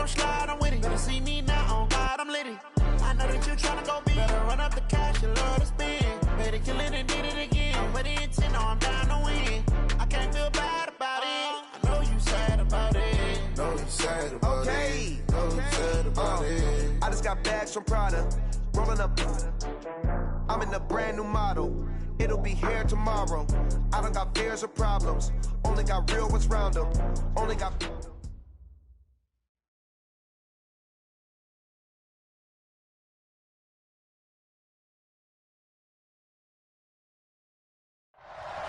don't slide, I'm with it. Better see me now, on God, I'm litty. I know that you tryna go big. Better run up the cash, you love to spend. Better kill it and did it again. I'm with the intent, no, I'm down to win. I can't feel bad about it. I know you sad about it. Know you sad about it. Know you sad about it. I just got bags from Prada. Rolling up. I'm in a brand new model. It'll be here tomorrow. I don't got fears or problems. Only got real ones round them. Only got...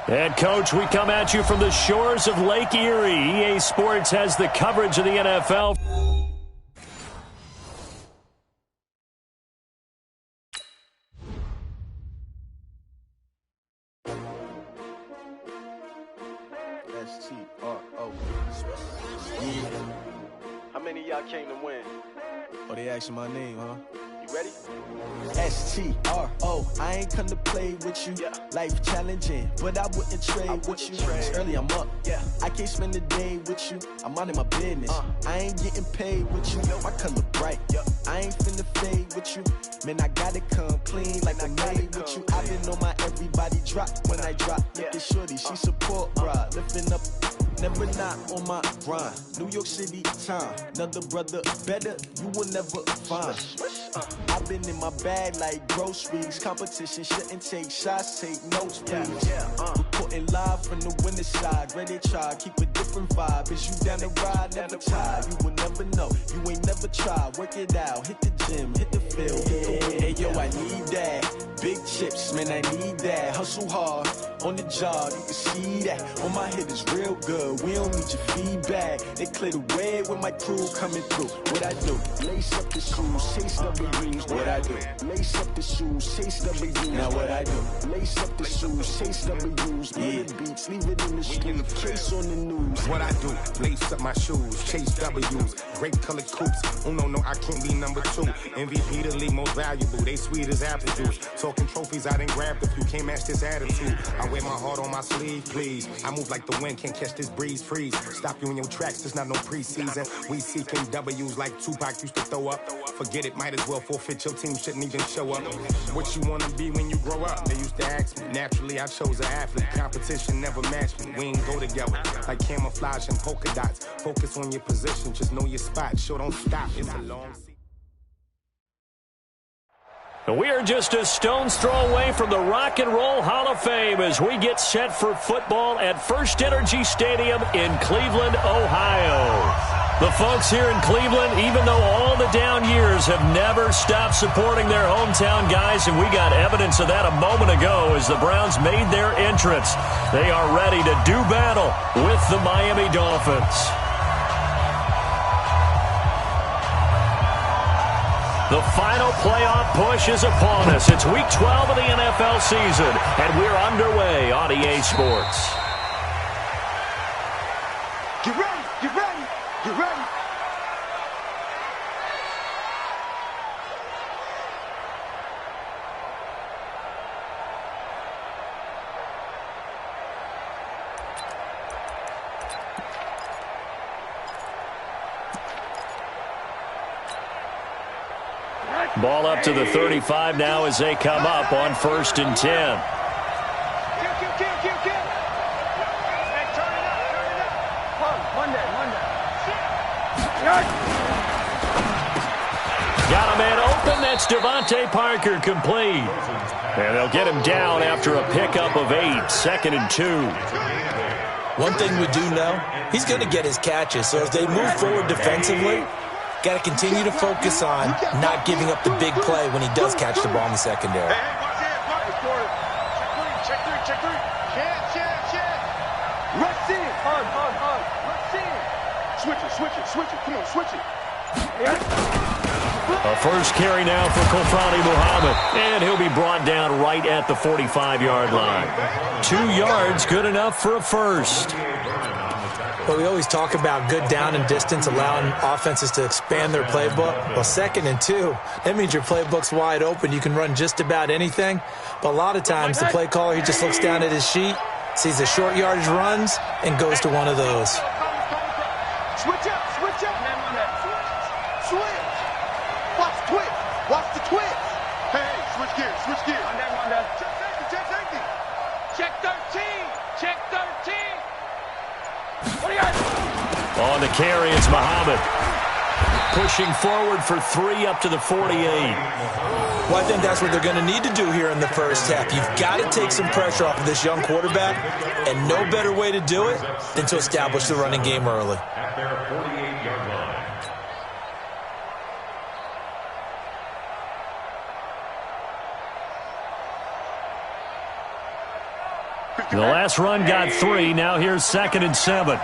And, Coach, we come at you from the shores of Lake Erie. EA Sports has the coverage of the NFL. S-T-R-O. Yeah. How many of y'all came to win? Oh, they asking my name, huh? You ready? S-T-R-O. I ain't come to play with you. Yeah. Life challenging, but I wouldn't trade with you. It's early, I'm up. Yeah. I can't spend the day with you. I'm minding my business. I ain't getting paid with you. My color bright. I ain't finna fade with you. Man, I gotta come clean like I made with you. I been on my everybody drop when I drop. Look at shorty, she support, bruh. Lifting up. Never not on my grind. New York City time. Another brother better, you will never find. I've been in my bag like groceries. Competition shouldn't take shots, take notes, please. Reporting live from the winner's side. Ready to try, keep a different vibe. Is you down the ride, never tired. You will never know, you ain't never tried. Work it out, hit the gym, hit the field, hit the wheel. Hey yo, I need that. Big chips, man, I need that. Hustle hard, on the job, you can see that. On my head is real good, we don't need your feedback. They clear the way with my crew coming through. What I do? Lace up the shoes, chase W's. What I do? Lace up the shoes, chase W's. Now what I do? Lace up the shoes, chase W's. Yeah, beats, leave it in the street, case on the news. What I do? Lace up my shoes, chase W's. Great colored coops. Oh no, I can't be number 2. MVP the league most valuable. They sweet as apple juice. Talking trophies, I didn't grab the few. Can't match this attitude. I wear my heart on my sleeve, please. I move like the wind, can't catch this breeze. Freeze. Stop you in your tracks. There's not no preseason. We seeking W's like Tupac used to throw up. Forget it, might as well forfeit. Your team shouldn't even show up. What you wanna be when you grow up? They used to ask me. Naturally, I chose an athlete. Competition never matched me. We ain't go together like camouflage and polka dots. Focus on your position. Just know your spot. Sure, don't stop. It's a long season. We are just a stone's throw away from the Rock and Roll Hall of Fame as we get set for football at First Energy Stadium in Cleveland, Ohio. The folks here in Cleveland, even though all the down years, have never stopped supporting their hometown guys, and we got evidence of that a moment ago as the Browns made their entrance. They are ready to do battle with the Miami Dolphins. The final playoff push is upon us. It's Week 12 of the NFL season, and we're underway on EA Sports. Get ready, get ready, get ready. Ball up to the 35 now as they come up on 1st and 10. Got a man open. That's Devontae Parker, complete. And they'll get him down after a pickup of 8. 2nd and 2. One thing we do know, he's going to get his catches. So as they move forward defensively, got to continue to focus on not giving up the big play when he does catch the ball in the secondary. Check three. Chance. Rush in. Hard. Rush in. Switch it. Come on, switch it. A first carry now for Kofani Muhammad, and he'll be brought down right at the 45-yard line. 2 yards, good enough for a first. But we always talk about good down and distance, allowing offenses to expand their playbook. Well, 2nd and 2, that means your playbook's wide open. You can run just about anything. But a lot of times, the play caller, he just looks down at his sheet, sees the short yardage runs, and goes to one of those. Switch up. Check 13. Check 13. What do you got? On the carry, it's Muhammad. Pushing forward for 3 up to the 48. Well, I think that's what they're going to need to do here in the first half. You've got to take some pressure off of this young quarterback, and no better way to do it than to establish the running game early. At their 48-yard line. The last run got 3. Now here's 2nd and 7.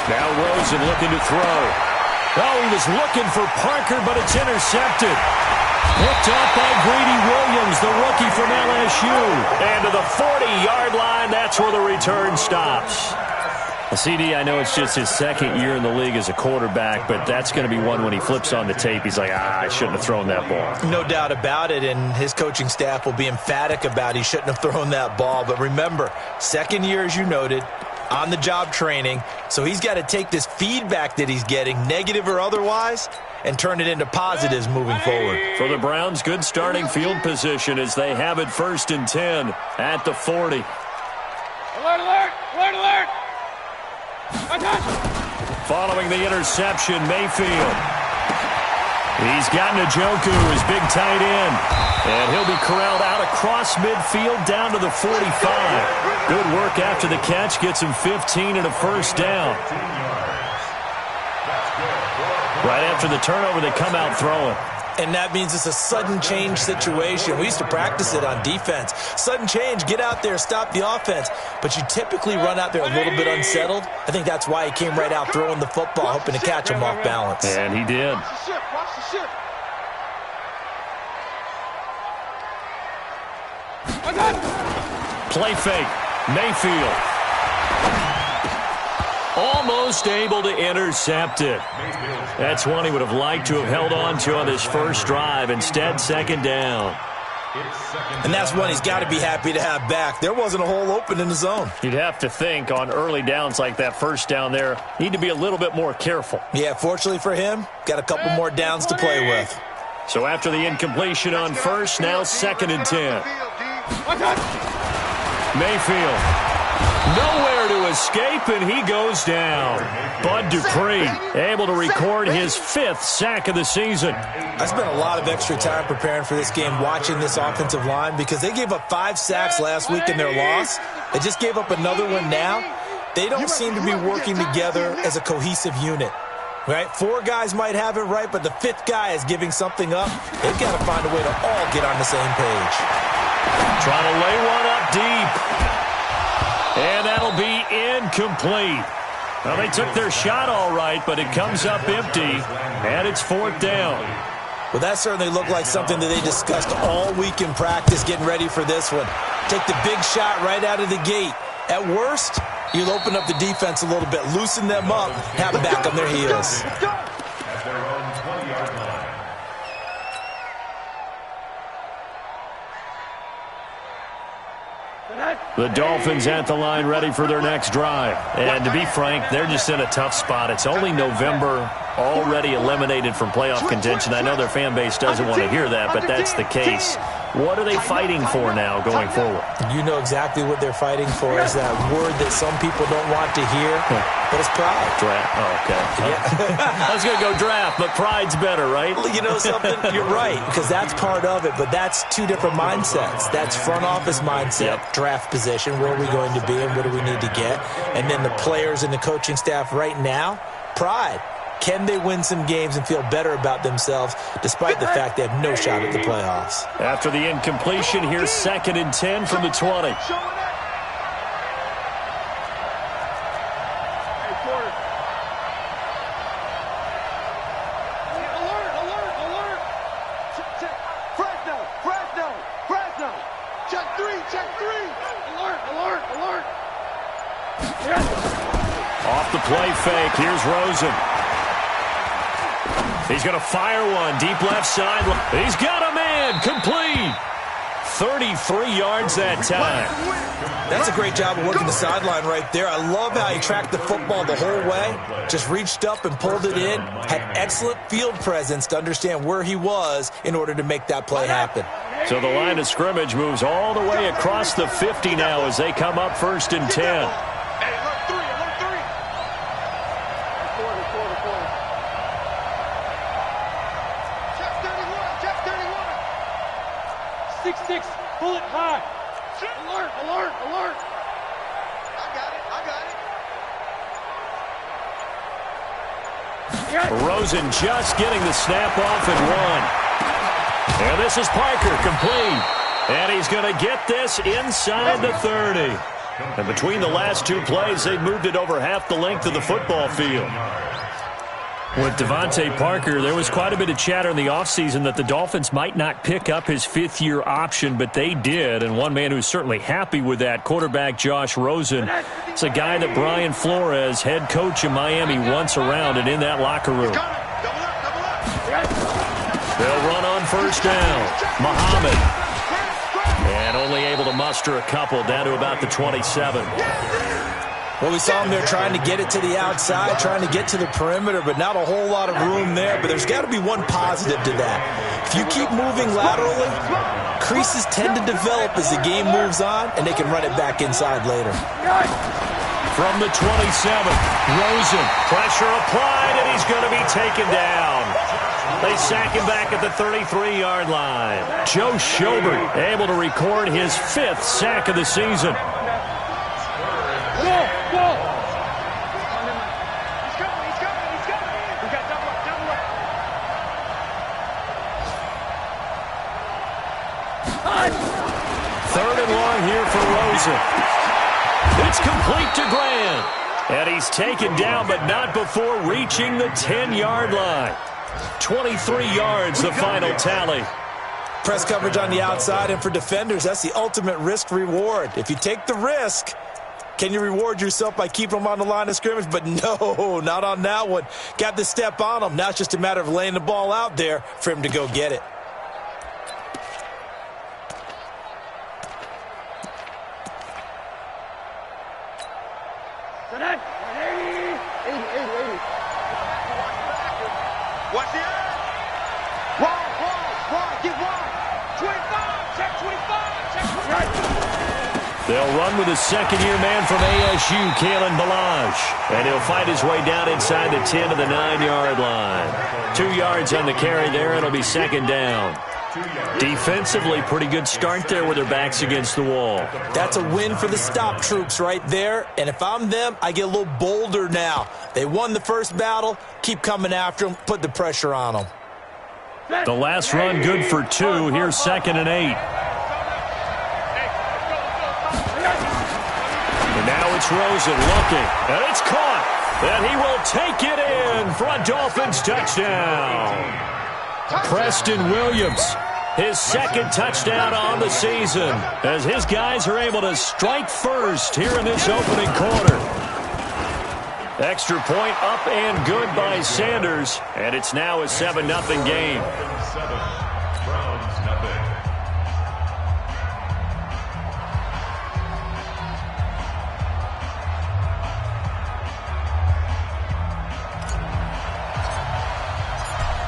Now Rosen looking to throw. Oh, he was looking for Parker, but it's intercepted. Picked off by Greedy Williams, the rookie from LSU. And to the 40-yard line, that's where the return stops. CD, I know it's just his 2nd year in the league as a quarterback, but that's going to be one when he flips on the tape. He's like, I shouldn't have thrown that ball. No doubt about it, and his coaching staff will be emphatic about he shouldn't have thrown that ball. But remember, 2nd year, as you noted, on-the-job training, so he's got to take this feedback that he's getting, negative or otherwise, and turn it into positives moving forward. For the Browns, good starting field position as they have it 1st and 10 at the 40. Alert, alert, alert, alert. Following the interception, Mayfield. He's got Njoku, his big tight end. And he'll be corralled out across midfield down to the 45. Good work after the catch. Gets him 15 and a first down. Right after the turnover, they come out throwing. And that means it's a sudden change situation. We used to practice it on defense. Sudden change, get out there, stop the offense. But you typically run out there a little bit unsettled. I think that's why he came right out throwing the football, hoping to catch him off balance. And he did. Watch the ship, watch the ship. Play fake. Mayfield. Almost able to intercept it. That's one he would have liked to have held on to on his first drive. Instead, 2nd down. And that's one he's got to be happy to have back. There wasn't a hole open in the zone. You'd have to think on early downs like that first down there, need to be a little bit more careful. Yeah, fortunately for him, got a couple more downs to play with. So after the incompletion on first, now 2nd and 10. Mayfield. Nowhere to escape, and he goes down. Bud Dupree able to record his 5th sack of the season. I spent a lot of extra time preparing for this game, watching this offensive line, because they gave up 5 sacks last week in their loss. They just gave up another one now. They don't seem to be working together as a cohesive unit. Right? 4 guys might have it right, but the 5th guy is giving something up. They've got to find a way to all get on the same page. Trying to lay one up deep. And that'll be incomplete. Well, they took their shot all right, but it comes up empty, and it's 4th down. Well, that certainly looked like something that they discussed all week in practice getting ready for this one. Take the big shot right out of the gate. At worst, you'll open up the defense a little bit, loosen them up, have them back on their heels. At their own 20-yard line. The Dolphins at the line ready for their next drive. And to be frank, they're just in a tough spot. It's only November, already eliminated from playoff contention. I know their fan base doesn't want to hear that, but that's the case. What are they fighting for now going forward? You know exactly what they're fighting for is that word that some people don't want to hear, but it's pride. Draft. Oh, okay. I was going to go draft, but pride's better, right? You know something? You're right, because that's part of it, but that's 2 different mindsets. That's front office mindset, draft position, where are we going to be and what do we need to get? And then the players and the coaching staff right now, pride. Can they win some games and feel better about themselves despite the fact they have no shot at the playoffs? After the incompletion, here's 2nd and 10 from the 20. Off the play fake, here's Rosen. He's going to fire one, deep left side. He's got a man, complete. 33 yards that time. That's a great job of working the sideline right there. I love how he tracked the football the whole way. Just reached up and pulled it in. Had excellent field presence to understand where he was in order to make that play happen. So the line of scrimmage moves all the way across the 50 now as they come up 1st and 10. Pull it high. Alert, alert, alert. I got it. Rosen just getting the snap off and one. And this is Parker, complete. And he's going to get this inside the 30. And between the last two plays, they've moved it over half the length of the football field. With Devontae Parker, there was quite a bit of chatter in the offseason that the Dolphins might not pick up his fifth-year option, but they did. And one man who's certainly happy with that, quarterback Josh Rosen. It's a guy that Brian Flores, head coach in Miami, wants around and in that locker room. They'll run on 1st down. Muhammad. And only able to muster a couple down to about the 27. Well, we saw him there trying to get it to the outside, trying to get to the perimeter, but not a whole lot of room there. But there's got to be one positive to that. If you keep moving laterally, creases tend to develop as the game moves on, and they can run it back inside later. From the 27, Rosen, pressure applied, and he's going to be taken down. They sack him back at the 33-yard line. Joe Schobert able to record his 5th sack of the season. Third and long here for Rosen. It's complete to Graham. And he's taken down, but not before reaching the 10-yard line. 23 yards, the final tally. Press coverage on the outside, and for defenders, that's the ultimate risk-reward. If you take the risk, can you reward yourself by keeping them on the line of scrimmage? But no, not on that one. Got the step on him. Now it's just a matter of laying the ball out there for him to go get it. They'll run with a second-year man from ASU, Kalen Ballage. And he'll fight his way down inside the 10 to the 9-yard line. 2 yards on the carry there, and it'll be 2nd down. Defensively, pretty good start there with their backs against the wall. That's a win for the stop troops right there. And if I'm them, I get a little bolder now. They won the first battle. Keep coming after them. Put the pressure on them. The last run good for 2. Here's 2nd and 8. And now it's Rosen looking, and it's caught, and he will take it in for a Dolphins touchdown. Preston Williams, his 2nd touchdown on the season, as his guys are able to strike first here in this opening quarter. Extra point up and good by Sanders, and it's now a 7-0 game.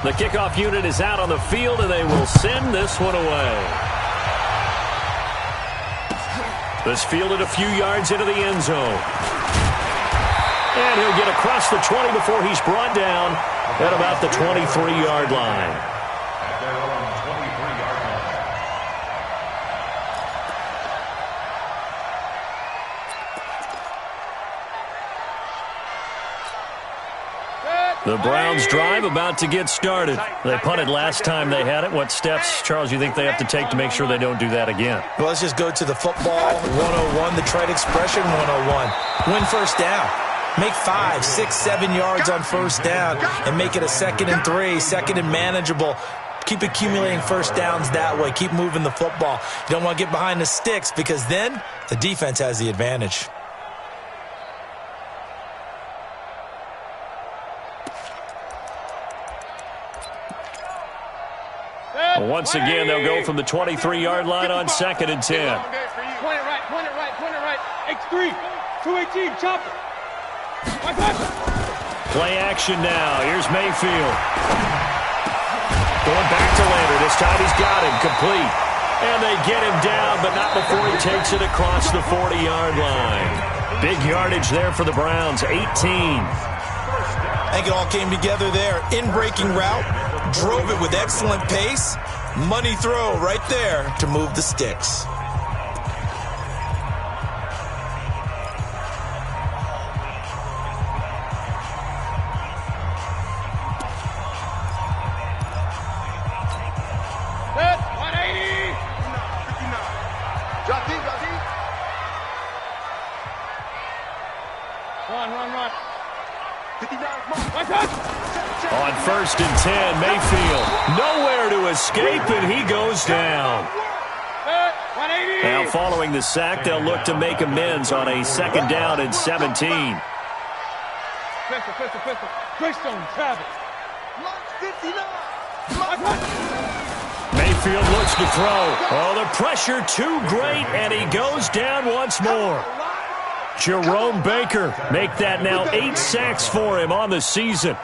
The kickoff unit is out on the field, and they will send this one away. This fielded a few yards into the end zone. And he'll get across the 20 before he's brought down at about the 23-yard line. The Browns drive about to get started. They punted last time they had it. What steps, Charles, you think they have to take to make sure they don't do that again? Well, let's just go to the football 101, the trade expression 101. Win first down. Make 5, 6, 7 yards on first down and make it a 2nd and 3, 2nd and manageable. Keep accumulating first downs that way. Keep moving the football. You don't want to get behind the sticks because then the defense has the advantage. Once again, they'll go from the 23-yard line on 2nd and 10. Point it right, point it right, point it right. X3, 218, chop it. Play action now. Here's Mayfield. Going back to Lander. This time he's got him complete. And they get him down, but not before he takes it across the 40-yard line. Big yardage there for the Browns, 18. I think it all came together there. In-breaking route, drove it with excellent pace. Money throw right there to move the sticks. On 1st and 10, Mayfield nowhere to escape, and he goes down. Now, following the sack, they'll look to make amends on a 2nd down and 17. Mayfield looks to throw. Oh, the pressure too great, and he goes down once more. Jerome Baker, make that now 8 sacks for him on the season.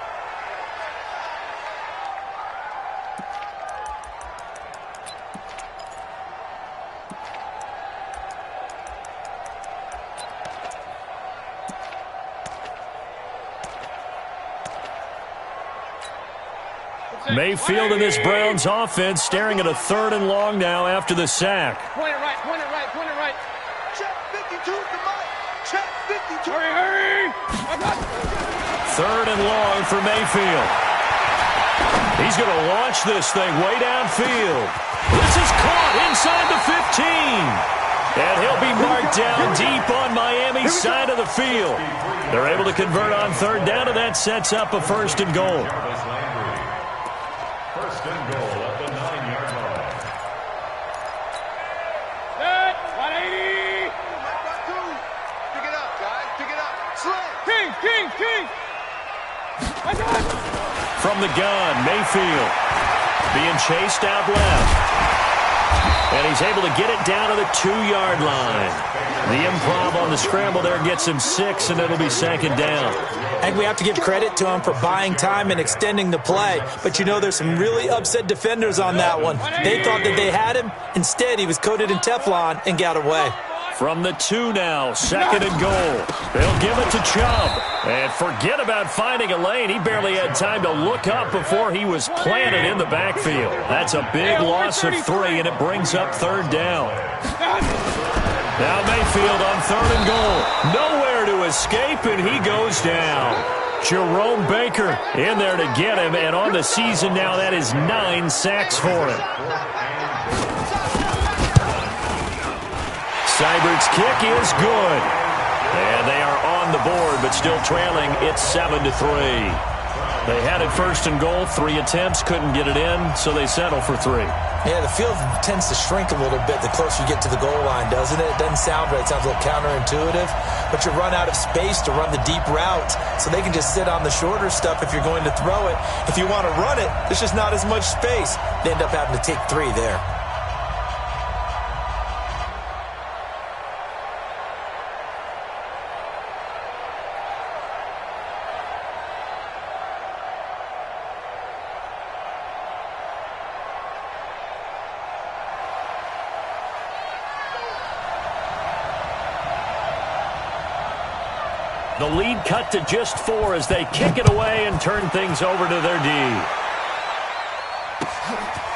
Mayfield and this Browns offense staring at a 3rd and long now after the sack. Point it right, point it right, point it right. Check 52 to Mike. Check 52. Hurry, hurry. 3rd and long for Mayfield. He's going to launch this thing way downfield. This is caught inside the 15. And he'll be marked down deep on Miami's side of the field. They're able to convert on 3rd down, and that sets up a 1st and goal. First and goal at the 9-yard line. Set, 180. Pick it up, guys. Pick it up. Slam. King. From the gun, Mayfield being chased out left. And he's able to get it down to the 2-yard line. The improv on the scramble there gets him 6, and it'll be 2nd down. I think we have to give credit to him for buying time and extending the play. But, you know, there's some really upset defenders on that one. They thought that they had him. Instead, he was coated in Teflon and got away. From the 2 now, 2nd and goal. They'll give it to Chubb. And forget about finding a lane. He barely had time to look up before he was planted in the backfield. That's a big loss of 3, and it brings up 3rd down. Now Mayfield on 3rd and goal. Nowhere to escape, and he goes down. Jerome Baker in there to get him, and on the season now, that is 9 sacks for him. Seibert's kick is good. And they are on the board, but still trailing. It's 7-3. They had it 1st and goal, 3 attempts, couldn't get it in, so they settle for 3. Yeah, the field tends to shrink a little bit the closer you get to the goal line, doesn't it? It doesn't sound right. It sounds a little counterintuitive. But you run out of space to run the deep route, so they can just sit on the shorter stuff if you're going to throw it. If you want to run it, there's just not as much space. They end up having to take 3 there. The lead cut to just 4 as they kick it away and turn things over to their D.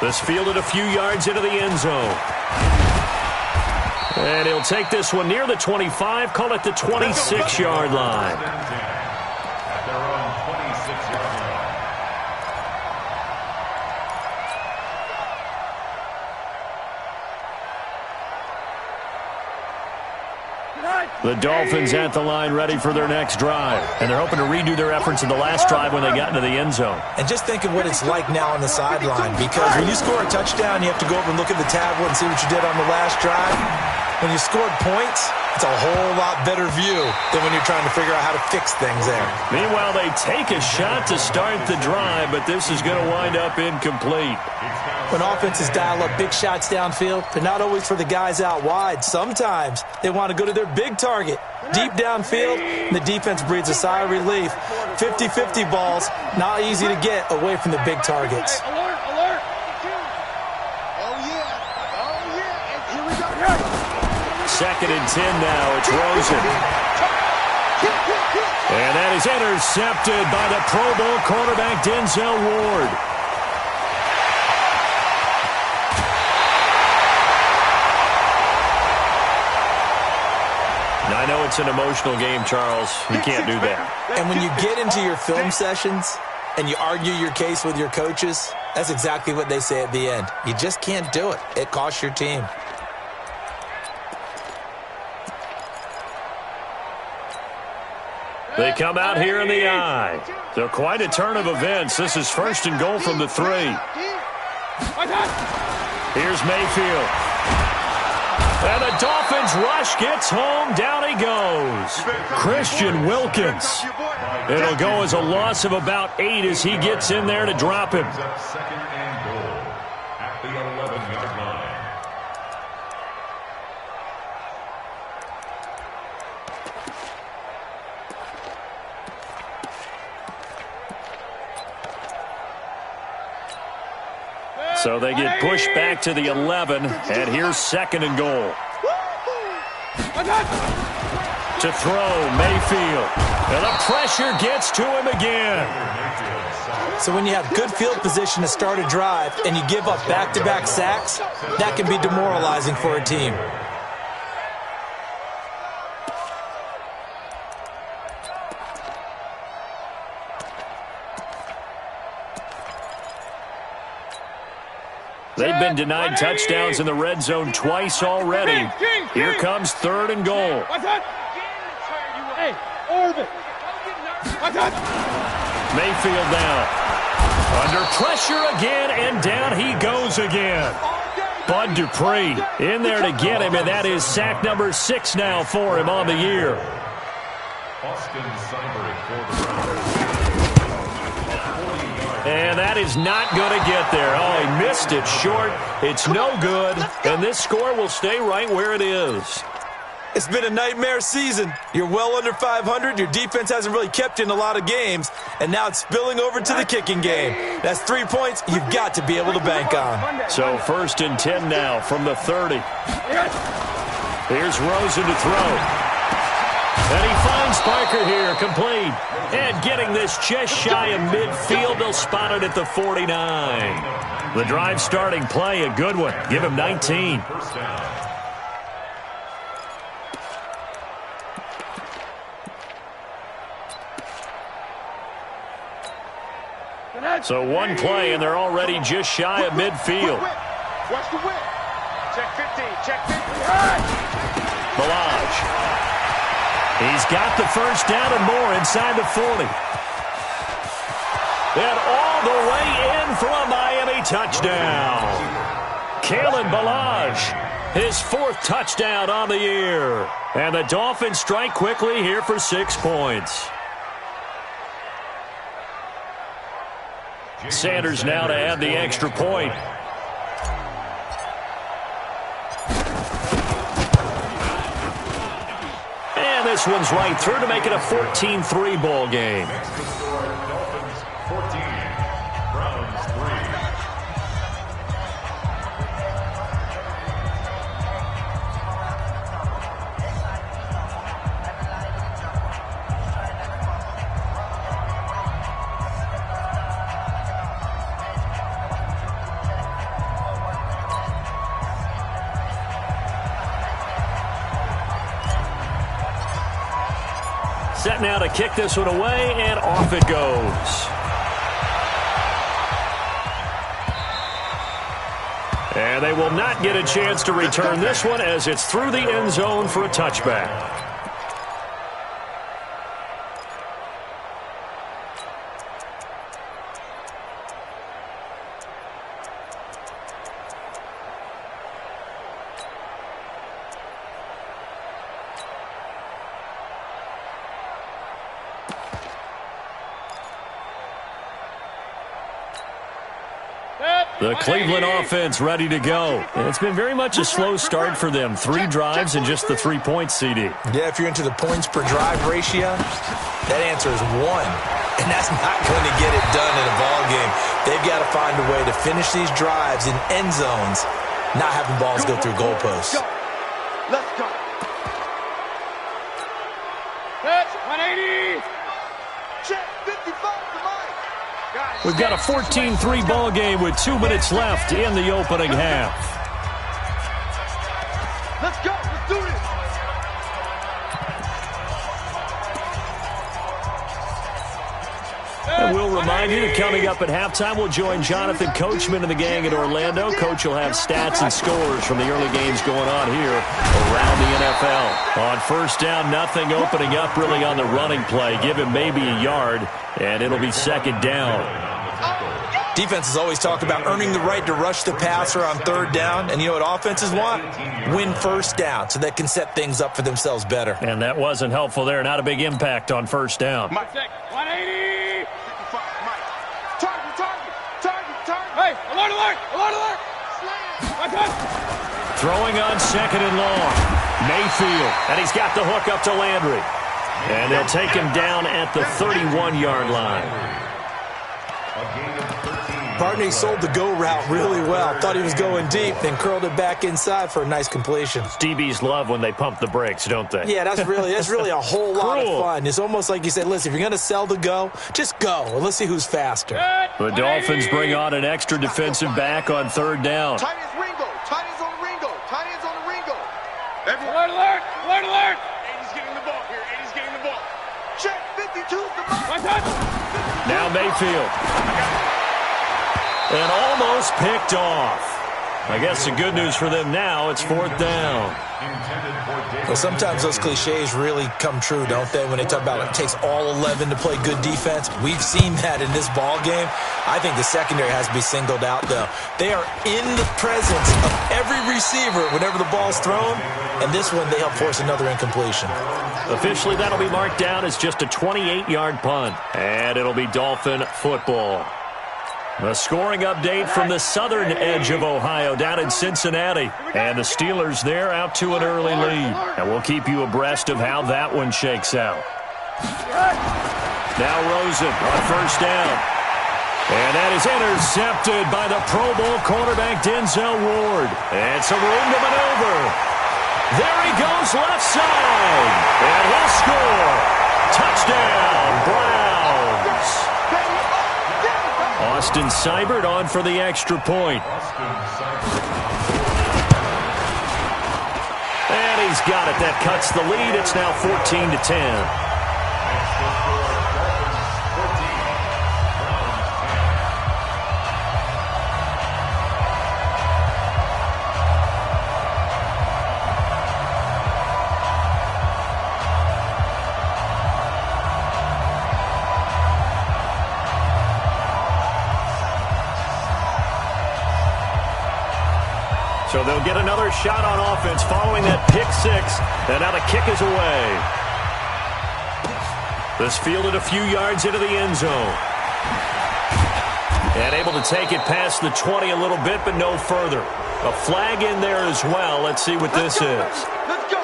This fielded a few yards into the end zone. And he'll take this one near the 25, call it the 26-yard line. At their own 26-yard line. The Dolphins at the line ready for their next drive. And they're hoping to redo their efforts in the last drive when they got into the end zone. And just think of what it's like now on the sideline, because when you score a touchdown, you have to go over and look at the tablet and see what you did on the last drive. When you scored points, it's a whole lot better view than when you're trying to figure out how to fix things there. Meanwhile, they take a shot to start the drive, but this is going to wind up incomplete. When offenses dial up big shots downfield, they're not always for the guys out wide. Sometimes they want to go to their big target, deep downfield, and the defense breathes a sigh of relief. 50-50 balls, not easy to get away from the big targets. Alert, alert. Oh, yeah. Oh, yeah. And here we go. 2nd and 10 now. It's Rosen. And that is intercepted by the Pro Bowl cornerback Denzel Ward. I know it's an emotional game, Charles. You can't do that. And when you get into your film sessions and you argue your case with your coaches, that's exactly what they say at the end. You just can't do it. It costs your team. They come out here in the eye. So quite a turn of events. This is 1st and goal from the 3. Here's Mayfield. And the Dolphins rush gets home. Down he goes. Christian Wilkins. It'll go as a loss of about 8 as he gets in there to drop him. 2nd and goal at the 11-yard line. So they get pushed back to the 11, and here's 2nd and goal. To throw, Mayfield. And the pressure gets to him again. So when you have good field position to start a drive and you give up back-to-back sacks, that can be demoralizing for a team. They've been denied touchdowns in the red zone twice already. Here comes 3rd and goal. Hey, Orbit. Mayfield now. Under pressure again, and down he goes again. Bud Dupree in there to get him, and that is sack number 6 now for him on the year. Austin Seibert for the Browns. And that is not going to get there. Oh, he missed it short. It's no good. And this score will stay right where it is. It's been a nightmare season. You're well under 500. Your defense hasn't really kept you in a lot of games. And now it's spilling over to the kicking game. That's 3 points you've got to be able to bank on. So 1st and 10 now from the 30. Here's Rosen to throw. And he finds Parker here, complete. And getting this just shy of midfield, they'll spot it at the 49. The drive starting play, a good one. Give him 19. So one play, and they're already just shy of midfield. Watch the whip. Check 50, check 50. Balaj. He's got the first down and more inside the 40. And all the way in for a Miami touchdown. Kalen Balaj, his 4th touchdown on the year. And the Dolphins strike quickly here for 6 points. Sanders now to add the extra point. And this one's right through to make it a 14-3 ball game. Dolphins 14, Browns 3. Set now to kick this one away, and off it goes. And they will not get a chance to return this one as it's through the end zone for a touchback. The Cleveland offense ready to go. And it's been very much a slow start for them. 3 drives and just the 3 points, CD. Yeah, if you're into the points per drive ratio, that answer is 1. And that's not going to get it done in a ball game. They've got to find a way to finish these drives in end zones, not having balls go through goalposts. Let's go. Pitch, 180. Check 55 to Mike. We've got a 14-3 ball game with 2 minutes left in the opening half. Let's go. Let's do this. And we'll remind you that coming up at halftime, we'll join Jonathan Coachman and the gang in Orlando. Coach will have stats and scores from the early games going on here around the NFL. On first down, nothing opening up really on the running play. Give him maybe a yard, and it'll be second down. Defenses always talk about earning the right to rush the passer on third down. And you know what offenses want? Win first down so they can set things up for themselves better. And that wasn't helpful there. Not a big impact on first down. 180. Target. Hey, alert. Throwing on second and long. Mayfield, and he's got the hook up to Landry. And they'll take him down at the 31-yard line. Partney sold the go route really well. Thought he was going deep, then curled it back inside for a nice completion. DBs love when they pump the brakes, don't they? Yeah, that's really a whole lot of fun. It's almost like you said, listen, if you're going to sell the go, just go, and let's see who's faster. The Dolphins bring on an extra defensive back on third down. Tight ends Ringo. Tight ends on the Ringo. Tight ends on the Ringo. Alert. 80's getting the ball here. 80's getting the ball. Check 52's the ball. Now Mayfield. And almost picked off. I guess the good news for them now, it's fourth down. Well, sometimes those cliches really come true, don't they, when they talk about it takes all 11 to play good defense. We've seen that in this ball game. I think the secondary has to be singled out, though. They are in the presence of every receiver whenever the ball's thrown, and this one they help force another incompletion. Officially, that'll be marked down as just a 28-yard punt, and it'll be Dolphin football. A scoring update from the southern edge of Ohio down in Cincinnati. And the Steelers there out to an early lead. And we'll keep you abreast of how that one shakes out. Now Rosen on first down. And that is intercepted by the Pro Bowl cornerback Denzel Ward. And some room to maneuver. There he goes left side. And he'll score. Touchdown, Browns. Austin Seibert on for the extra point. And he's got it. That cuts the lead. It's now 14-10. So they'll get another shot on offense following that pick six. And now the kick is away. This fielded a few yards into the end zone. And able to take it past the 20 a little bit, but no further. A flag in there as well. Let's see what this is. Let's go.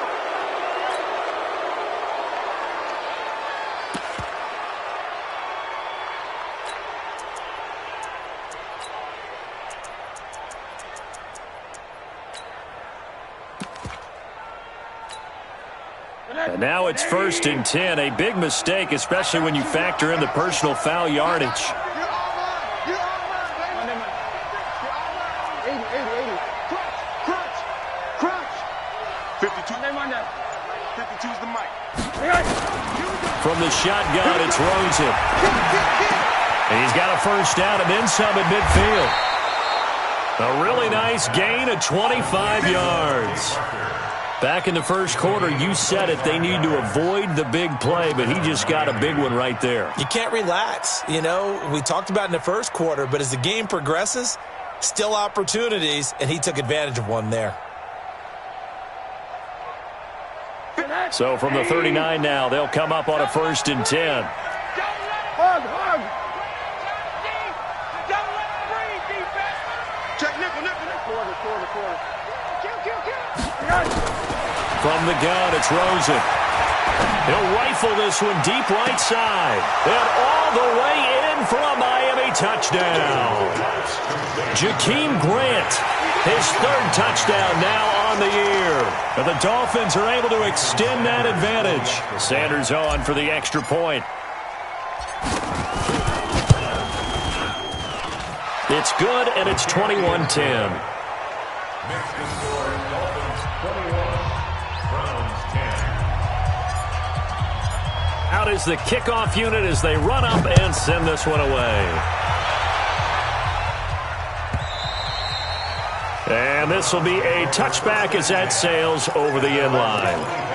And now it's 1st and 10. A big mistake, especially when you factor in the personal foul yardage. You're all right, baby. 80. Crunch. 52. 52's the mic. From the shotgun, it's Rosen. And he's got a first down and then some at midfield. A really nice gain of 25 yards. Back in the first quarter, you said it, they need to avoid the big play, but he just got a big one right there. You can't relax. You know, we talked about in the first quarter, but as the game progresses, still opportunities, and he took advantage of one there. So from the 39 now, they'll come up on a 1st and 10. Hug. From the gun, it's Rosen. He'll rifle this one deep right side. And all the way in for a Miami touchdown. Jakeem Grant, his third touchdown now on the year. And the Dolphins are able to extend that advantage. Sanders on for the extra point. It's good, and it's 21-10. Out is the kickoff unit as they run up and send this one away. And this will be a touchback as that sails over the end line.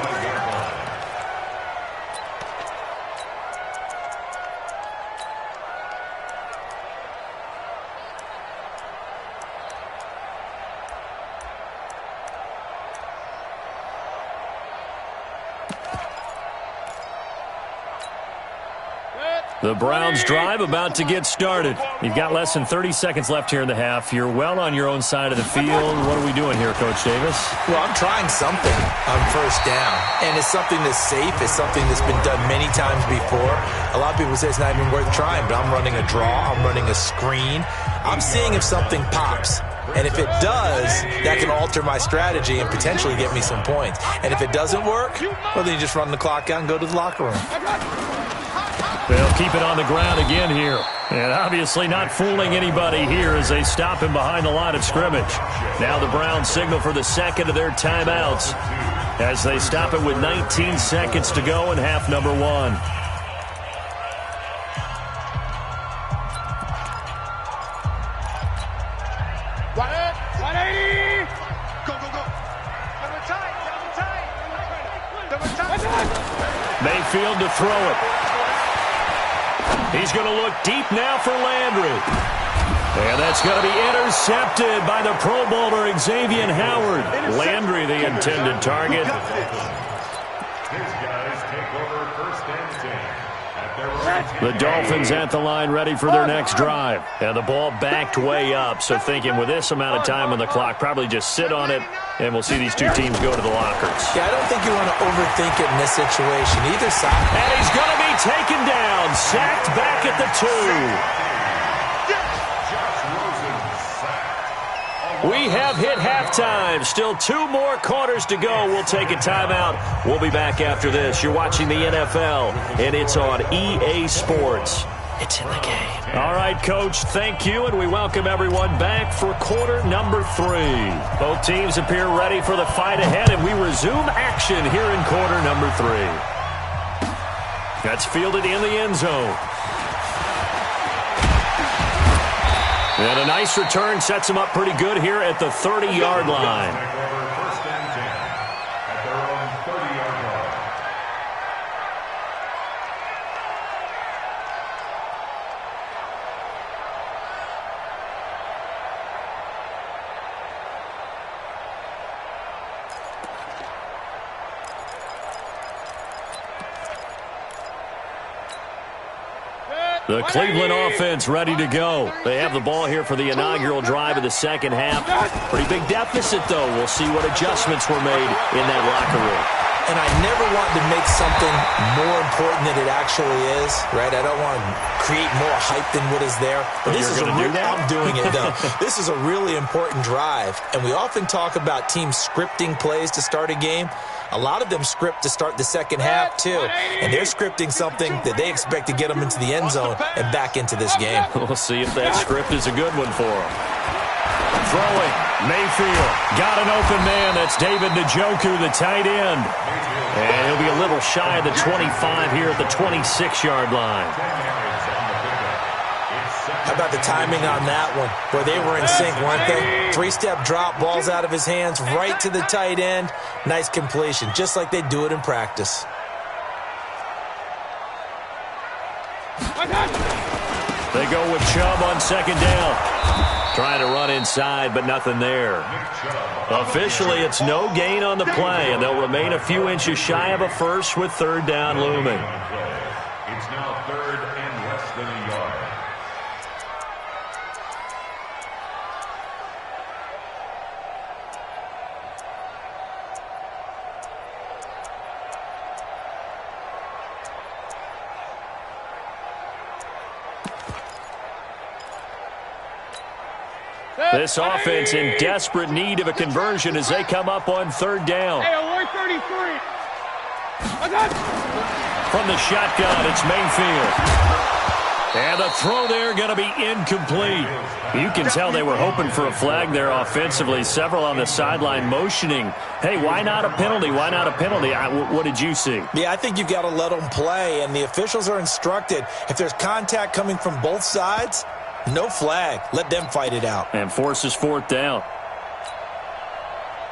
The Browns drive about to get started. You've got less than 30 seconds left here in the half. You're well on your own side of the field. What are we doing here, Coach Davis? Well, I'm trying something on first down, and it's something that's safe. It's something that's been done many times before. A lot of people say it's not even worth trying, but I'm running a draw. I'm running a screen. I'm seeing if something pops. And if it does, that can alter my strategy and potentially get me some points. And if it doesn't work, well, then you just run the clock out and go to the locker room. They'll keep it on the ground again here. And obviously not fooling anybody here as they stop him behind the line of scrimmage. Now the Browns signal for the second of their timeouts as they stop it with 19 seconds to go in half number one. Mayfield to throw it. He's going to look deep now for Landry. And that's going to be intercepted by the Pro Bowler Xavier Howard. Landry, the intended target. The Dolphins at the line ready for their next drive. And the ball backed way up. So thinking with this amount of time on the clock, probably just sit on it, and we'll see these two teams go to the lockers. Yeah, I don't think you want to overthink it in this situation. Either side. And he's going to be taken down. Sacked back at the 2. We have hit halftime. Still 2 more quarters to go. We'll take a timeout. We'll be back after this. You're watching the NFL, and it's on EA Sports. It's in the game. All right, Coach, thank you, and we welcome everyone back for quarter number 3. Both teams appear ready for the fight ahead, and we resume action here in quarter number 3. That's fielded in the end zone. And a nice return sets him up pretty good here at the 30-yard line. The Cleveland offense ready to go. They have the ball here for the inaugural drive of the second half. Pretty big deficit, though. We'll see what adjustments were made in that locker room. And I never want to make something more important than it actually is, right? I don't want to create more hype than what is there. But this is I'm doing it, though. This is a really important drive. And we often talk about teams scripting plays to start a game. A lot of them script to start the second half, too. And they're scripting something that they expect to get them into the end zone and back into this game. We'll see if that script is a good one for them. Throwing. Mayfield. Got an open man. That's David Njoku, the tight end. And he'll be a little shy of the 25 here at the 26-yard line. How about the timing on that one? Boy, they were in sync, weren't they? 3-step drop, ball's out of his hands, right to the tight end. Nice completion, just like they do it in practice. They go with Chubb on second down. Trying to run inside, but nothing there. Officially, it's no gain on the play, and they'll remain a few inches shy of a first with third down looming. It's now third and less than a yard. This offense in desperate need of a conversion as they come up on third down. Hey, alert 33. From the shotgun, it's Mayfield. And the throw there going to be incomplete. You can tell they were hoping for a flag there offensively. Several on the sideline motioning, hey, why not a penalty? Why not a penalty? What did you see? Yeah, I think you've got to let them play, and the officials are instructed, if there's contact coming from both sides, no flag. Let them fight it out. And forces fourth down.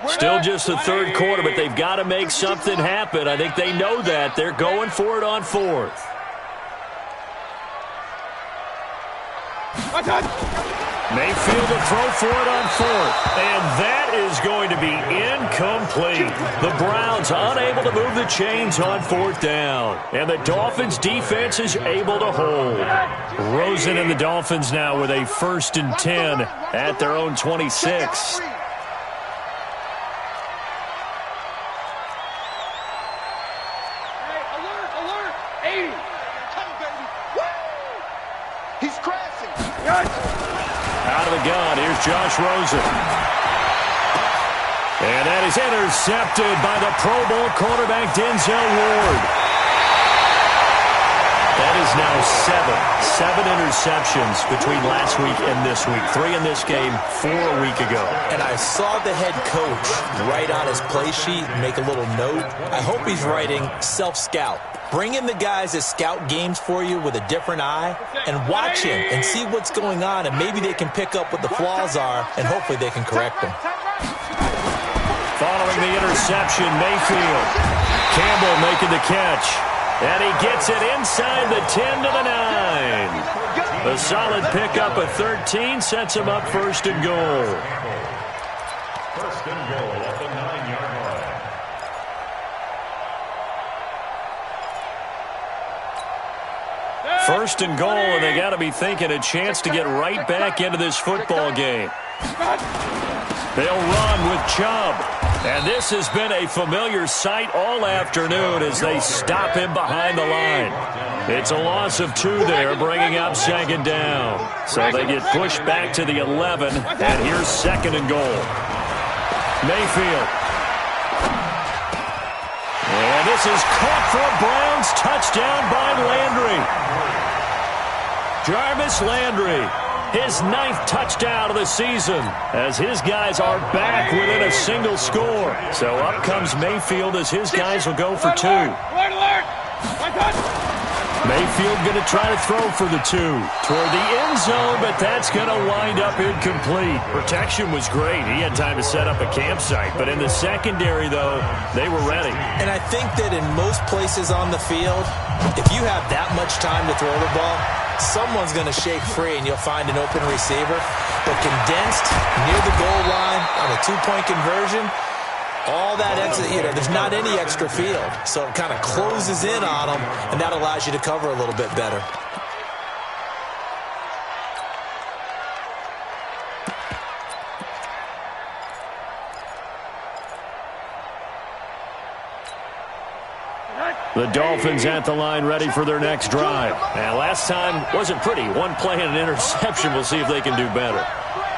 Still just the third quarter, but they've got to make something happen. I think they know that. They're going for it on fourth. Mayfield to throw for it on fourth. And that is going to be incomplete. The Browns unable to move the chains on fourth down. And the Dolphins defense is able to hold. Rosen and the Dolphins now with a 1st and 10 at their own 26. Out of the gun, here's Josh Rosen. And that is intercepted by the Pro Bowl quarterback Denzel Ward. That is now 7 interceptions between last week and this week. 3 in this game, 4 a week ago. And I saw the head coach write on his play sheet, make a little note. I hope he's writing self-scout. Bring in the guys that scout games for you with a different eye and watch him and see what's going on, and maybe they can pick up what the flaws are, and hopefully they can correct them. Following the interception, Mayfield. Campbell making the catch. And he gets it inside the 10 to the 9. A solid pickup of 13 sets him up 1st and goal. 1st and goal at the 9-yard line. First and goal, and they got to be thinking a chance to get right back into this football game. They'll run with Chubb. And this has been a familiar sight all afternoon as they stop him behind the line. It's a loss of 2 there, bringing up 2nd down. So they get pushed back to the 11, and here's 2nd and goal. Mayfield. And this is caught for a Browns touchdown by Landry. Jarvis Landry, his 9th touchdown of the season, as his guys are back within a single score. So up comes Mayfield as his guys will go for 2. Mayfield going to try to throw for the 2 toward the end zone, but that's going to wind up incomplete. Protection was great. He had time to set up a campsite, but in the secondary, though, they were ready. And I think that in most places on the field, if you have that much time to throw the ball, someone's going to shake free and you'll find an open receiver. But condensed near the goal line on a 2-point conversion, all that extra, there's not any extra field. So it kind of closes in on them, and that allows you to cover a little bit better. The Dolphins at the line ready for their next drive. And last time wasn't pretty. 1 play and an interception. We'll see if they can do better.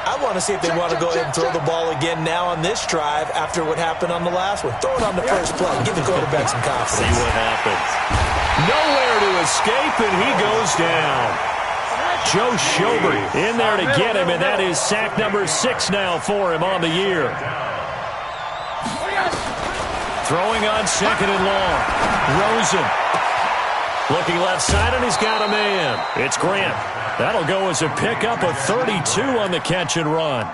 I want to see if they want to go ahead and throw the ball again now on this drive after what happened on the last one. Throw it on the first play. Give the quarterback some confidence. See what happens. Nowhere to escape, and he goes down. Joe Schobert in there to get him, and that is sack number 6 now for him on the year. Throwing on 2nd and long. Rosen. Looking left side, and he's got a man. It's Grant. That'll go as a pickup of 32 on the catch and run.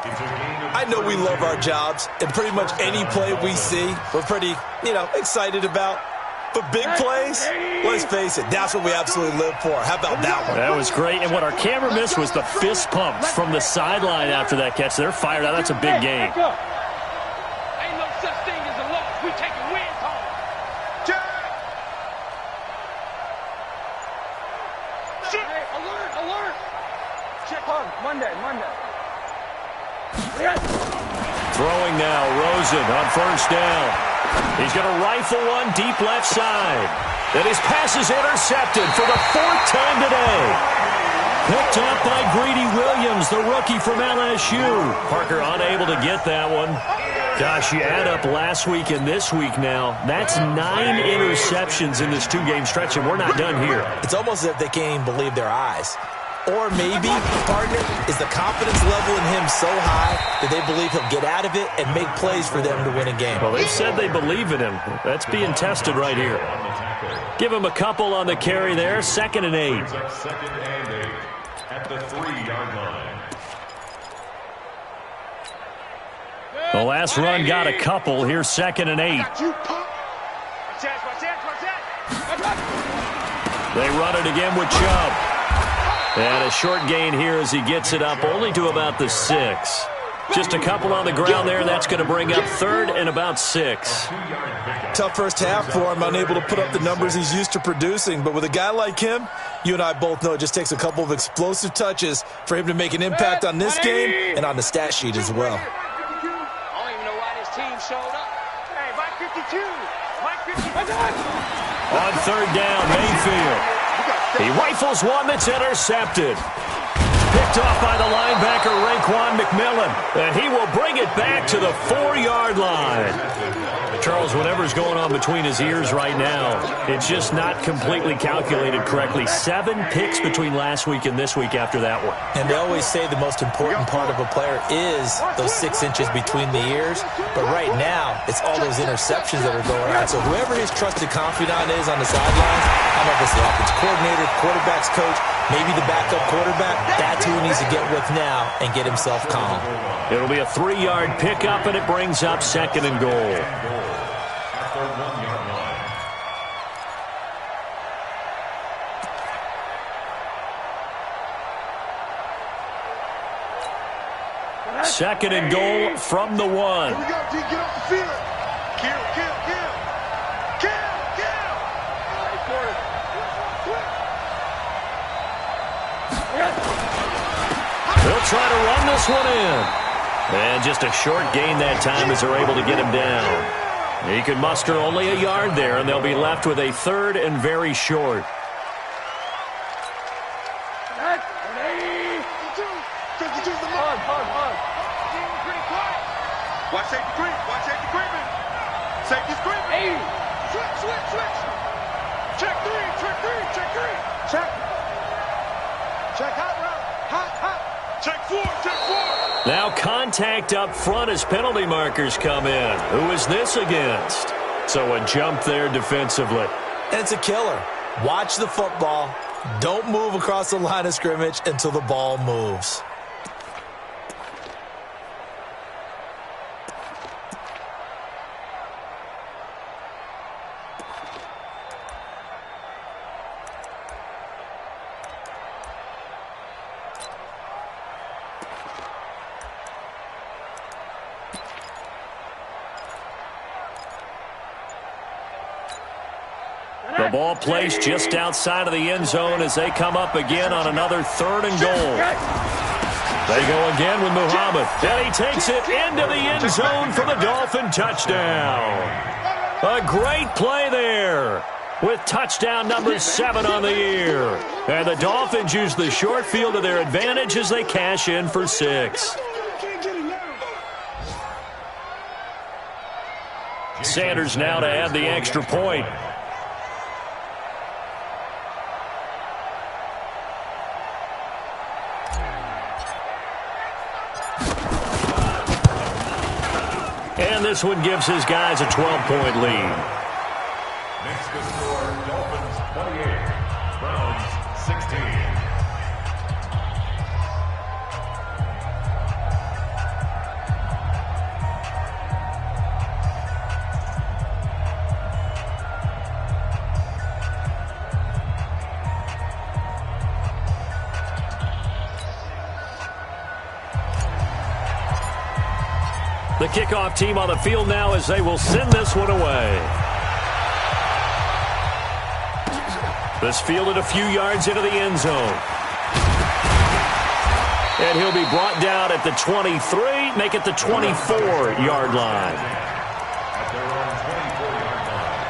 I know we love our jobs, and pretty much any play we see, we're pretty, excited about. But big plays, let's face it, that's what we absolutely live for. How about that one? That was great. And what our camera missed was the fist pump from the sideline after that catch. They're fired out. That's a big game. Ain't no such thing as a loss. We taking wins home. Hey, alert. Check on Monday. Throwing now, Rosen on 1st down. He's going to rifle one deep left side. Then his pass is intercepted for the 4th time today. Picked up by Greedy Williams, the rookie from LSU. Parker unable to get that one. Gosh, you add up last week and this week now. That's 9 interceptions in this 2-game stretch, and we're not done here. It's almost as if they can't even believe their eyes. Or maybe, partner, is the confidence level in him so high that they believe he'll get out of it and make plays for them to win a game. Well, they've said they believe in him. That's being tested right here. Give him a couple on the carry there. 2nd and 8. 2nd and 8 at the 3-yard line. The last run got a couple. Here's 2nd and 8. They run it again with Chubb. And a short gain here as he gets it up only to about the 6. Just a couple on the ground there. That's going to bring up 3rd and about 6. Tough first half for him, unable to put up the numbers he's used to producing. But with a guy like him, you and I both know it just takes a couple of explosive touches for him to make an impact on this game and on the stat sheet as well. I don't even know why this team showed up. Hey, Mike 52. Mike 52. On 3rd down, Mayfield. He rifles one that's intercepted. Picked off by the linebacker, Raekwon McMillan. And he will bring it back to the 4-yard line. Charles, whatever's going on between his ears right now, it's just not completely calculated correctly. 7 picks between last week and this week after that one. And they always say the most important part of a player is those 6 inches between the ears. But right now, it's all those interceptions that are going on. So whoever his trusted confidant is on the sidelines, I don't know if it's the offensive coordinator, quarterback's coach, maybe the backup quarterback, that's who he needs to get with now and get himself calm. It'll be a 3-yard pickup, and it brings up 2nd and goal. At the 1-yard line. 2nd and goal from the 1. Here we go, D. Get off the field. Kill, kill, kill. Kill, kill. They'll try to run this one in. And just a short gain that time as they're able to get him down. He can muster only a yard there, and they'll be left with a 3rd and very short. Watch safety creep. Watch safety creeping. Safety's creeping. Hey. Switch, switch, switch. Check 3, check 3, check 3. Check. Check hot route. Hot, hot. Check 4, check 4. Now contact up front as penalty markers come in. Who is this against? So a jump there defensively. And it's a killer. Watch the football. Don't move across the line of scrimmage until the ball moves. The ball placed just outside of the end zone as they come up again on another 3rd and goal. They go again with Muhammad. And he takes it into the end zone for the Dolphin touchdown. A great play there with touchdown number 7 on the year. And the Dolphins use the short field to their advantage as they cash in for 6. Sanders now to add the extra point. And this one gives his guys a 12-point lead. Next to score, Dolphins 28, Browns 16. The kickoff team on the field now as they will send this one away. This fielded a few yards into the end zone. And he'll be brought down at the 23, make it the 24-yard line. At their own 24-yard line.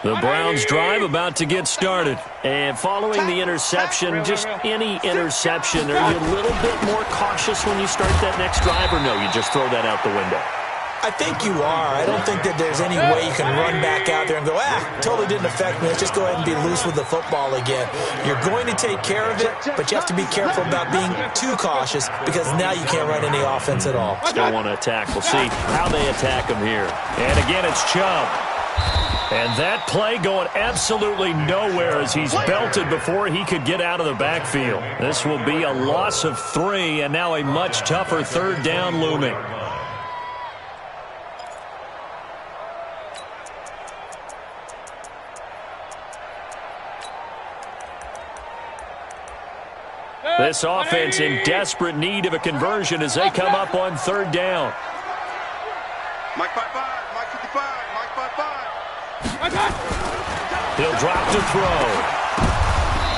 The Browns drive about to get started. And following the interception, just any interception, are you a little bit more cautious when you start that next drive, or no, you just throw that out the window? I think you are. I don't think that there's any way you can run back out there and go, totally didn't affect me. Let's just go ahead and be loose with the football again. You're going to take care of it, but you have to be careful about being too cautious because now you can't run any offense at all. Still want to attack. We'll see how they attack him here. And again, it's Chubb. And that play going absolutely nowhere as he's belted before he could get out of the backfield. This will be a loss of 3, and now a much tougher third down looming. This offense in desperate need of a conversion as they come up on third down. Mike 5-5, Mike 55, Mike 5-5. He'll drop to throw.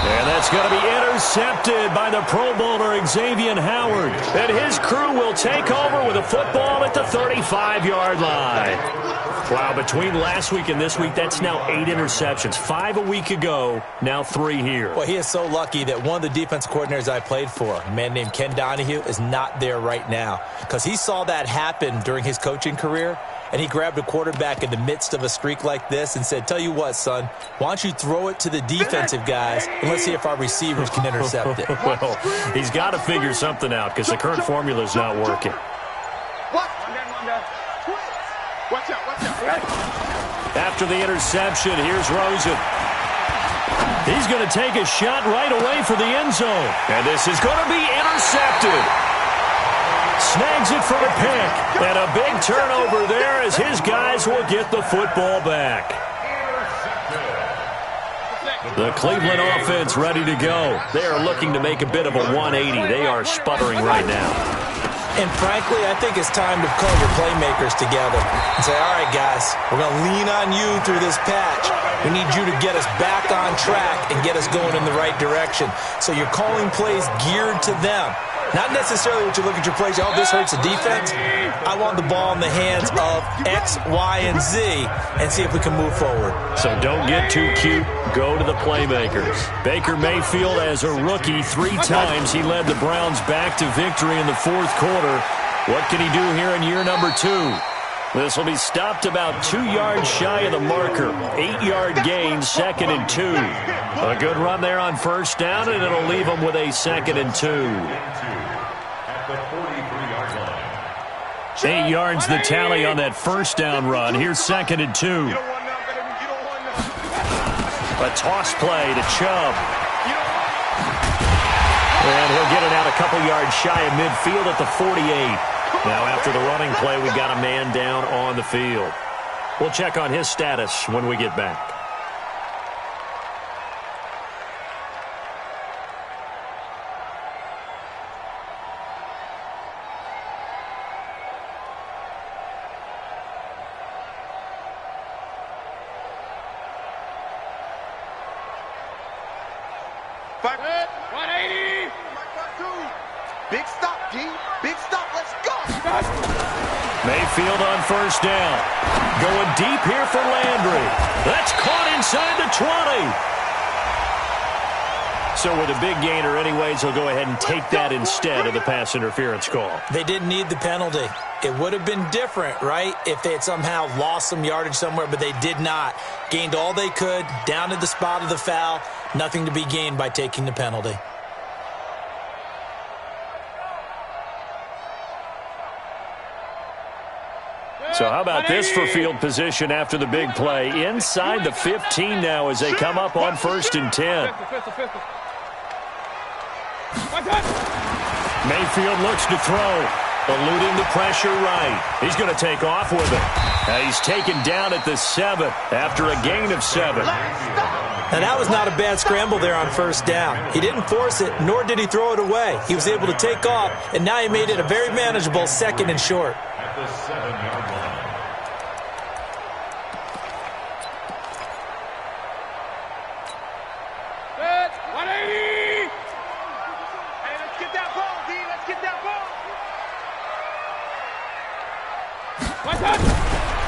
And that's going to be intercepted by the Pro Bowler Xavier Howard. And his crew will take over with a football at the 35-yard line. Wow, between last week and this week, that's now 8 interceptions. 5 a week ago, now 3 here. Well, he is so lucky that one of the defense coordinators I played for, a man named Ken Donahue, is not there right now. Because he saw that happen during his coaching career, and he grabbed a quarterback in the midst of a streak like this and said, tell you what, son, why don't you throw it to the defensive guys, and let's see if our receivers can intercept it. Well, he's got to figure something out because the current formula is not working. Watch out, watch out. After the interception, here's Rosen. He's going to take a shot right away for the end zone. And this is going to be intercepted. Snags it for the pick. And a big turnover there as his guys will get the football back. The Cleveland offense ready to go. They are looking to make a bit of a 180. They are sputtering right now. And frankly, I think it's time to call your playmakers together and say, all right, guys, we're going to lean on you through this patch. We need you to get us back on track and get us going in the right direction. So you're calling plays geared to them. Not necessarily what you look at your plays, oh, this hurts the defense. I want the ball in the hands of X, Y, and Z and see if we can move forward. So don't get too cute. Go to the playmakers. Baker Mayfield, as a rookie, 3 times he led the Browns back to victory in the fourth quarter. What can he do here in year number 2? This will be stopped about 2 yards shy of the marker. 8-yard gain, 2nd and 2. A good run there on first down, and it'll leave them with a 2nd and 2. At the 43-yard line. 8 yards the tally on that first down run. Here's 2nd and 2. A toss play to Chubb. And he'll get it out a couple yards shy of midfield at the 48. Now after the running play, we've got a man down on the field. We'll check on his status when we get back. Big stop, D. Big stop. Let's go. Mayfield on first down. Going deep here for Landry. That's caught inside the 20. So with a big gainer anyways, he'll go ahead and take that instead of the pass interference call. They didn't need the penalty. It would have been different, right, if they had somehow lost some yardage somewhere, but they did not. Gained all they could, down to the spot of the foul. Nothing to be gained by taking the penalty. So how about this for field position after the big play? Inside the 15 now as they come up on 1st and 10. Mayfield looks to throw. Eluding the pressure right. He's going to take off with it. He's taken down at the 7 after a gain of 7. Now, that was not a bad scramble there on first down. He didn't force it, nor did he throw it away. He was able to take off, and now he made it a very manageable 2nd and short. At the 7-yard line.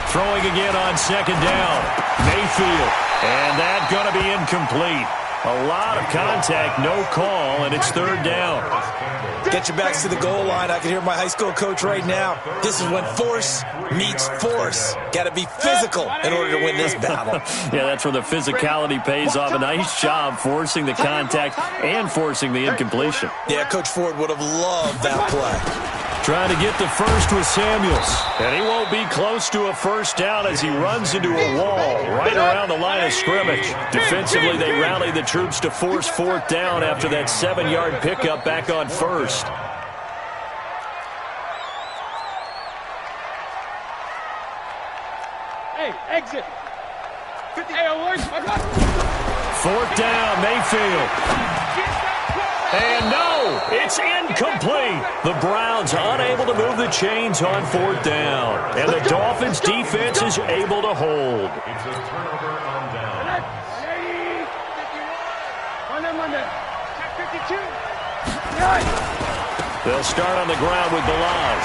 Throwing again on 2nd down. Mayfield And that's going to be incomplete. A lot of contact, no call, and it's third down. Get your backs to the goal line. I can hear my high school coach right now. This is when force meets force. Got to be physical in order to win this battle. Yeah, that's where the physicality pays off. A nice job forcing the contact and forcing the incompletion. Yeah, Coach Ford would have loved that play. Trying to get the first with Samuels. And he won't be close to a first down as he runs into a wall right around the line of scrimmage. Defensively, they rally the troops to force fourth down after that 7-yard pickup back on first. Hey, exit. Hey, alert. Fourth down, Mayfield. And no, it's incomplete. The Browns unable to move the chains on fourth down. And the Dolphins defense is able to hold. It's a turnover on down. Monday. Check 52. They'll start on the ground with Balaj.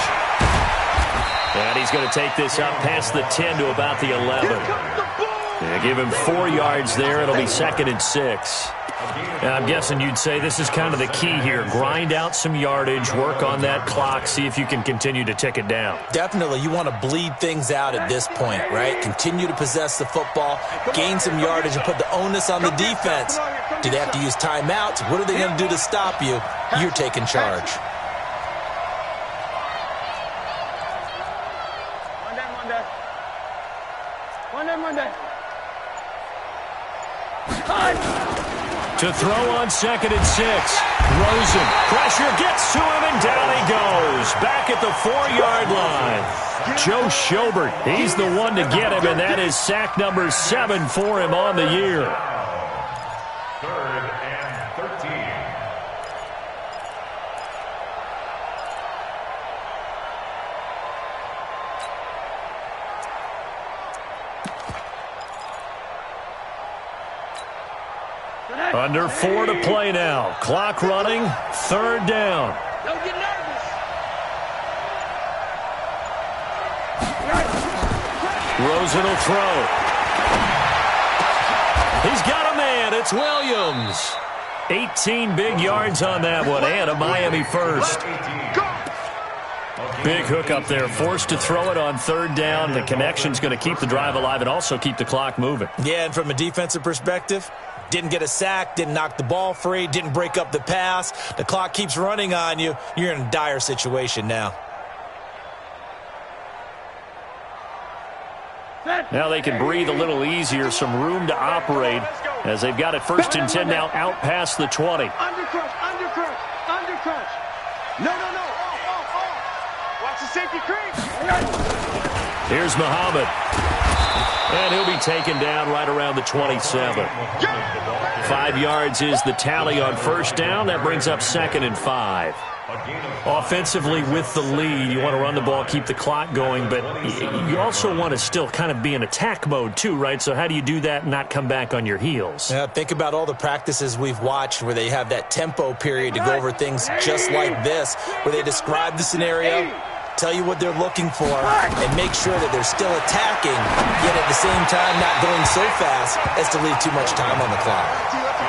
And he's going to take this up past the 10 to about the 11. Yeah, give him 4 yards there. It'll be 2nd and 6. I'm guessing you'd say this is kind of the key here. Grind out some yardage, work on that clock, see if you can continue to tick it down. Definitely. You want to bleed things out at this point, right? Continue to possess the football, gain some yardage, and put the onus on the defense. Do they have to use timeouts? What are they going to do to stop you? You're taking charge. Monday. To throw on 2nd and 6. Rosen. Pressure gets to him, and down he goes. Back at the 4-yard line. Joe Schobert, he's the one to get him, and that is sack number 7 for him on the year. 3rd and 13. Under 4 to play now. Clock running. 3rd down. Don't get nervous. Rosen will throw. He's got a man. It's Williams. 18 big yards on that one, and a Miami first. Big hook up there. Forced to throw it on 3rd down. The connection's going to keep the drive alive and also keep the clock moving. Yeah, and from a defensive perspective, didn't get a sack, didn't knock the ball free, didn't break up the pass. The clock keeps running on you. You're in a dire situation now. Now they can breathe a little easier, some room to operate as they've got it 1st and 10 now out past the 20. Undercrush. No. Watch the safety creep. Here's Muhammad. And he'll be taken down right around the 27. 5 yards is the tally on 1st down. That brings up 2nd and 5. Offensively with the lead, you want to run the ball, keep the clock going, but you also want to still kind of be in attack mode too, right? So how do you do that and not come back on your heels? Yeah, think about all the practices we've watched where they have that tempo period to go over things just like this, where they describe the scenario, tell you what they're looking for, and make sure that they're still attacking, yet at the same time not going so fast as to leave too much time on the clock.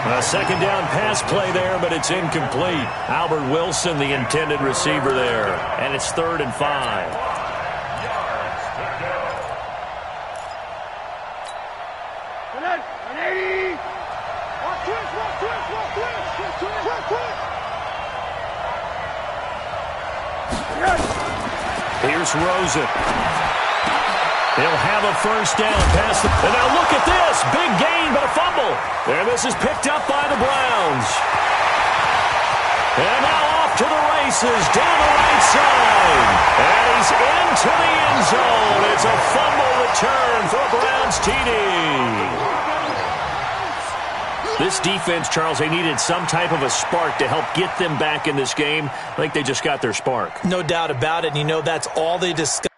A 2nd down pass play there, but it's incomplete. Albert Wilson, the intended receiver there. And it's 3rd and 5. Here's Rosen. He'll have a 1st down pass. And now look at this. Big gain, but a fumble. And this is picked up by the Browns. And now off to the races down the right side. And he's into the end zone. It's a fumble return for a Browns TD. This defense, Charles, they needed some type of a spark to help get them back in this game. I think they just got their spark. No doubt about it. And you know that's all they discussed.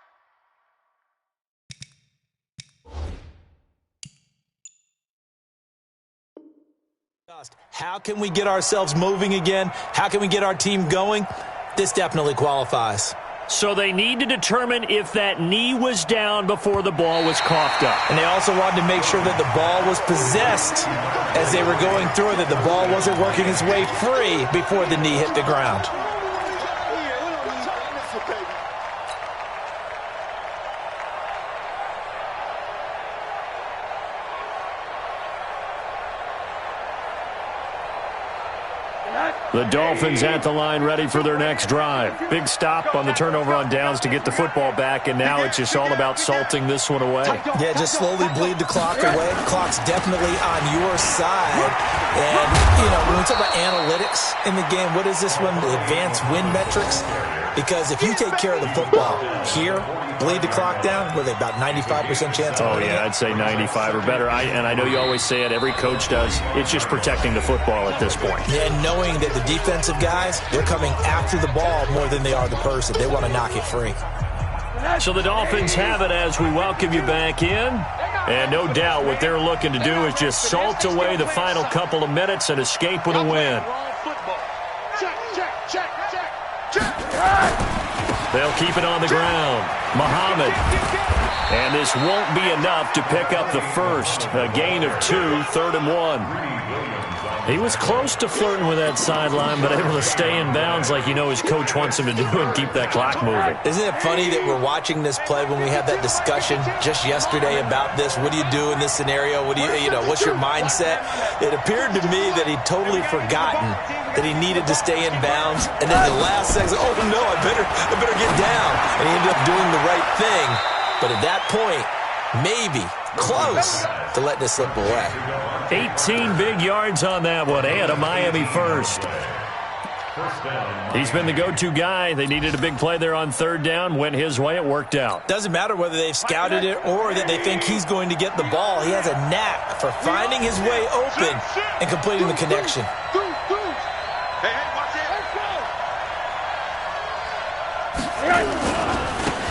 How can we get ourselves moving again? How can we get our team going? This definitely qualifies. So they need to determine if that knee was down before the ball was coughed up. And they also wanted to make sure that the ball was possessed as they were going through it, that the ball wasn't working its way free before the knee hit the ground. The Dolphins at the line ready for their next drive. Big stop on the turnover on downs to get the football back, and now it's just all about salting this one away. Yeah, just slowly bleed the clock away. The clock's definitely on your side. And, you know, when we talk about analytics in the game, what is this one? The advanced win metrics? Because if you take care of the football here, bleed the clock down, with about 95% chance of winning. Oh, yeah, I'd say 95 or better. And I know you always say it, every coach does. It's just protecting the football at this point. Yeah, and knowing that the defensive guys, they're coming after the ball more than they are the person. They want to knock it free. So the Dolphins have it as we welcome you back in. And no doubt what they're looking to do is just salt away the final couple of minutes and escape with a win. They'll keep it on the ground. Muhammad. And this won't be enough to pick up the first. A gain of 2, 3rd and 1. He was close to flirting with that sideline, but able to stay in bounds like you know his coach wants him to do and keep that clock moving. Isn't it funny that we're watching this play when we had that discussion just yesterday about this? What do you do in this scenario? What do you know, what's your mindset? It appeared to me that he'd totally forgotten that he needed to stay in bounds. And then the last second, oh no, I better get down. And he ended up doing the right thing. But at that point, maybe close to letting it slip away. 18 big yards on that one, and a Miami first. He's been the go-to guy. They needed a big play there on 3rd down. Went his way. It worked out. Doesn't matter whether they've scouted it or that they think he's going to get the ball. He has a knack for finding his way open and completing the connection.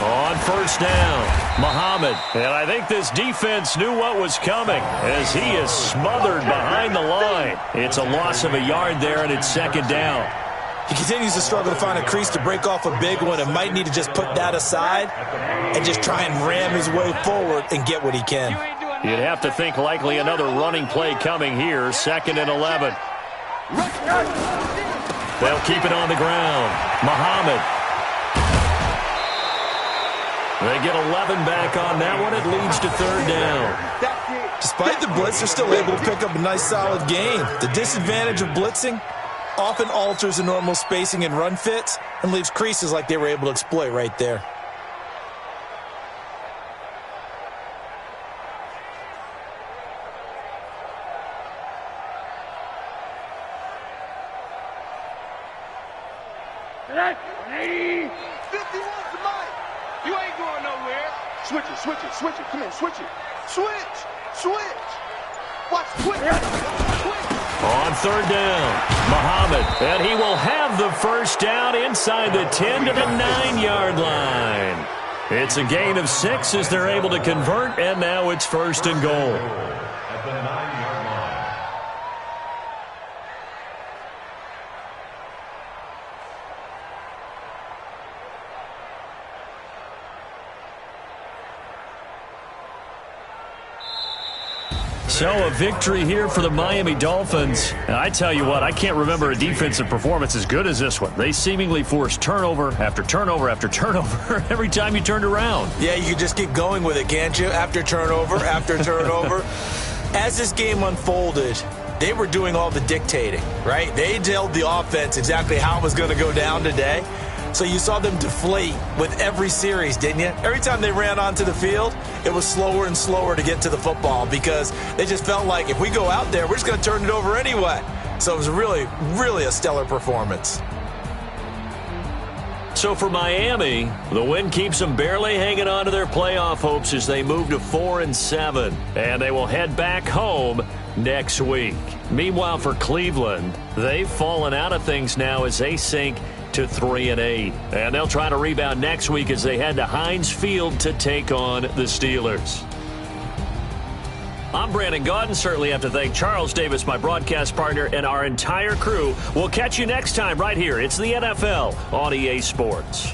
On 1st down, Muhammad. And I think this defense knew what was coming as he is smothered behind the line. It's a loss of a yard there, and it's 2nd down. He continues to struggle to find a crease to break off a big one and might need to just put that aside and just try and ram his way forward and get what he can. You'd have to think likely another running play coming here, 2nd and 11. They'll keep it on the ground. Muhammad. They get 11 back on that one. It leads to 3rd down. Despite the blitz, they're still able to pick up a nice, solid gain. The disadvantage of blitzing often alters the normal spacing and run fits and leaves creases like they were able to exploit right there. Switch it. Come on, switch it. Switch. Watch, switch. On 3rd down, Muhammad. And he will have the first down inside the 10 to the 9-yard line. It's a gain of 6 as they're able to convert, and now it's 1st and goal. At the 9-yard line. So a victory here for the Miami Dolphins. And I tell you what, I can't remember a defensive performance as good as this one. They seemingly forced turnover after turnover after turnover every time you turned around. Yeah, you could just keep going with it, can't you? After turnover, after turnover. As this game unfolded, they were doing all the dictating, right? They told the offense exactly how it was going to go down today. So you saw them deflate with every series, didn't you? Every time they ran onto the field, it was slower and slower to get to the football because they just felt like if we go out there, we're just going to turn it over anyway. So it was really, really a stellar performance. So for Miami, the win keeps them barely hanging on to their playoff hopes as they move to 4-7. And they will head back home next week. Meanwhile, for Cleveland, they've fallen out of things now as they sink to 3-8. And they'll try to rebound next week as they head to Heinz Field to take on the Steelers. I'm Brandon Gaudin. Certainly have to thank Charles Davis, my broadcast partner, and our entire crew. We'll catch you next time right here. It's the NFL on EA Sports.